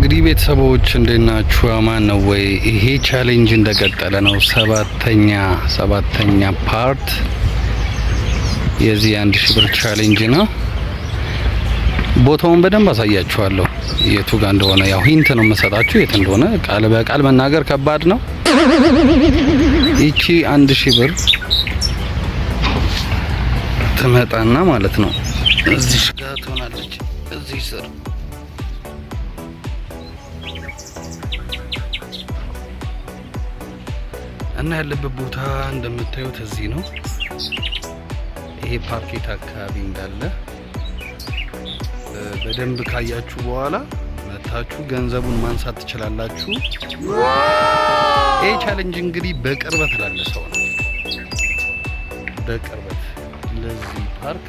እንግዲህ ቤተሰቦች እንዴት ናችሁ? አማን ነው ወይ? ይሄ ቻሌንጅ እንደቀጠለ ነው። ሰባተኛ ፓርት የዚህ 1000 ብር ቻሌንጅ ነው። ቦታውን በደንብ አሳያችኋለሁ የቱ ጋር እንደሆነ። ያው ሂንት ነው የምሰጣችሁ የት እንደሆነ። ቃል በቃል መናገር ከባድ ነው። ይቺ 1000 ብር ትመጣና ማለት ነው እዚህ ጋር ትሆናለች። እዚህ ስር እና ያለበት ቦታ እንደምታዩት እዚህ ነው። ይሄ ፓርኬት አካባቢ እንዳለ በደንብ ካያችሁ በኋላ መታችሁ ገንዘቡን ማንሳት ትችላላችሁ። ይሄ ቻሌንጅ እንግዲህ በቅርበት ላለ ሰው ነው። በቅርበት ለዚህ ፓርክ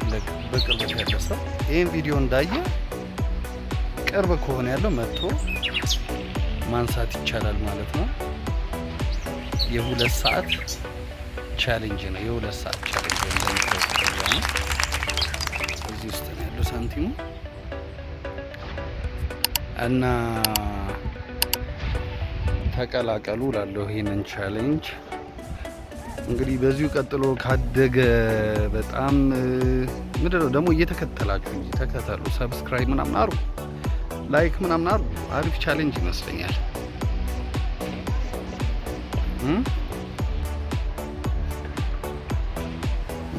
በቅርበት ያለ ሰው ይሄን ቪዲዮ እንዳየ ቅርብ ከሆነ ያለው መጥቶ ማንሳት ይቻላል ማለት ነው። የ2 ሰዓት ቻሌንጅ ነው። የ2 ሰዓት ቻሌንጅ ነው። እዚህ ውስጥ ነው ያለው ሳንቲሙ እና ተቀላቀሉ እላለሁ ይሄንን ቻሌንጅ። እንግዲህ በዚሁ ቀጥሎ ካደገ በጣም ምንድነው ደግሞ እየተከተላችሁ እንጂ ተከተሉ፣ ሰብስክራይብ ምናምን አርጉ፣ ላይክ ምናምን አርጉ። አሪፍ ቻሌንጅ ይመስለኛል።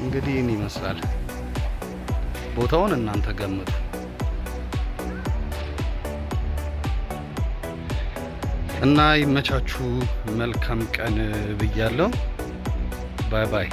እንግዲህ ይህን ይመስላል። ቦታውን እናንተ ገምቱ እና ይመቻችሁ። መልካም ቀን ብያለሁ። ባይ ባይ።